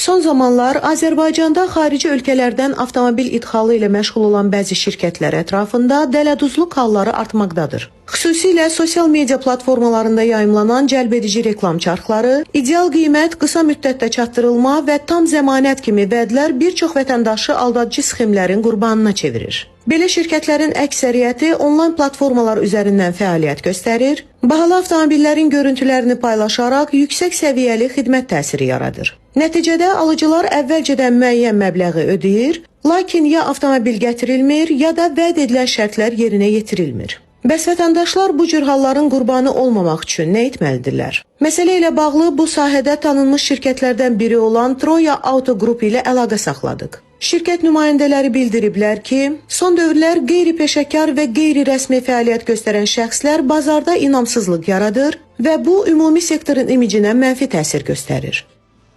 Son zamanlar Azərbaycanda xarici ölkələrdən avtomobil idxalı ilə məşğul olan bəzi şirkətlər ətrafında dələduzluq halları artmaqdadır. Xüsusilə sosial media platformalarında yayımlanan cəlbedici reklam çarxları, ideal qiymət, qısa müddətdə çatdırılma və tam zəmanət kimi vədlər bir çox vətəndaşı aldadıcı sxemlərin qurbanına çevirir. Belə şirkətlərin əksəriyyəti onlayn platformalar üzərindən fəaliyyət göstərir, bahalı avtomobillərin görüntülərini paylaşaraq yüksək səviyyəli xidmət təsiri yaradır. Nəticədə alıcılar əvvəlcədən müəyyən məbləği ödəyir, lakin ya avtomobil gətirilmir, ya da vəd edilən şərtlər yerinə yetirilmir. Bəs vətəndaşlar bu cür halların qurbanı olmamaq üçün nə etməlidirlər? Məsələ ilə bağlı bu sahədə tanınmış şirkətlərdən biri olan Troya Auto Group ilə əlaqə saxladıq. Şirkət nümayəndələri bildiriblər ki, son dövrlər qeyri-peşəkar və qeyri-rəsmi fəaliyyət göstərən şəxslər bazarda inamsızlıq yaradır və bu ümumi sektorun imicinə mənfi təsir göstərir.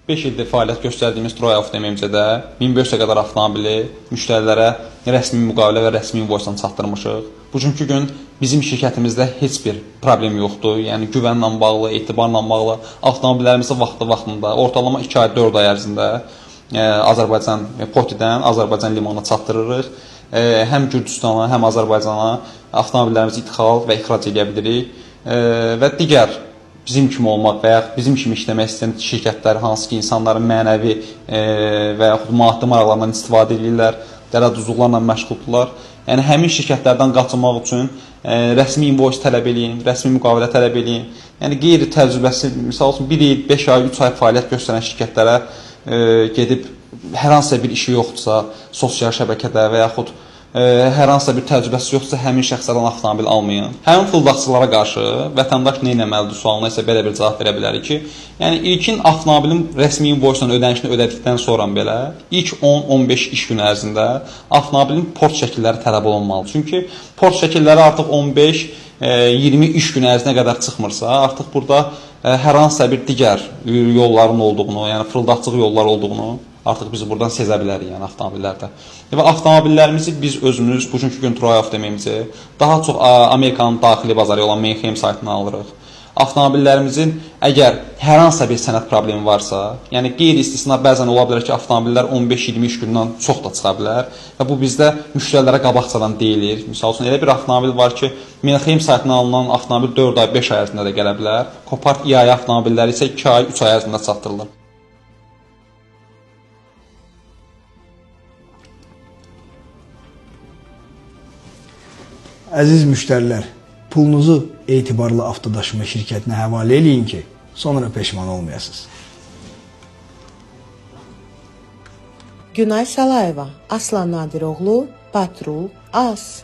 5 ildir fəaliyyət göstərdiyimiz Troya Auto MMC-də 1500-ə qədər avtomobili müştərilərə rəsmi müqavilə və rəsmi invoysla çatdırmışıq. Bugünkü gün bizim şirkətimizdə heç bir problem yoxdur. Yəni güvənlə bağlı, etibarla bağlı avtomobillərimizi vaxtında, ortalama 2 ay, 4 ay ərzində Azərbaycan Potidən Azərbaycan limanına çatdırırıq. Həm Gürcüstana, həm Azərbaycana avtomobillərimizi idxal və ixrac edə bilirik. Və digər bizim kimi olmaq və yaxud bizim kimi işləmək istəyən şirkətlər, hansı ki insanların mənəvi və yaxud maddi maraqlarından istifadə edirlər, dələduzluqlarla məşğuldurlar. Yəni həmin şirkətlərdən qaçınmaq üçün rəsmi invoice tələb eləyin, rəsmi müqavilə tələb eləyin. Yəni qeyri-təcrübəsi, misal üçün 1 il, 5 ay, 3 ay fəaliyyət göstərən şirkətlərə gedib hər hansısa bir işi yoxdursa, sosial şəbəkədə və yaxud hər hansısa bir təcrübəsi yoxdursa, həmin şəxslərdən avtomobil almayın. Həmin fırıldaqçılara qarşı vətəndaş nə etməlidir sualına isə belə bir cavab verə bilərik ki, yəni ilkin avtomobilin rəsmi invoice-la ödənişini ödədikdən sonra belə ilk 10-15 iş günü ərzində avtomobilin port şəkilləri tələb olunmalı. Çünki port şəkilləri artıq 15-20 iş günü ərzinə qədər çıxmırsa, artıq burada hər hansısa bir digər yolların olduğunu, yəni fırıldaqçılıq yollar olduğunu artıq biz buradan sezə bilərik, yəni avtomobillərdə. Və avtomobillərimizi biz özümüz bugünkü gün Troya Auto MMC daha çox Amerikanın daxili bazarı olan Manheim saytından alırıq. Avtomobillərimizin əgər hər hansısa bir sənəd problemi varsa, yəni qeyri-istisna bəzən ola bilər ki, avtomobillər 15-20 iş gündən çox da çıxa bilər və bu bizdə müştərilərə qabaqcadan deyilir. Misal üçün elə bir avtomobil var ki, Manheim saytından alınan avtomobil 4 ay, 5 ay ərzində də gələ bilər. Copart EI avtomobilləri isə 2 ay, 3 ay ərzində çatdırılır. Əziz müştərilər, pulunuzu etibarlı avtodaşıma şirkətinə həvalə eləyin ki, sonra peşman olmayasınız. Günay Salayeva, Aslan Nadiroğlu, Patrul, AS.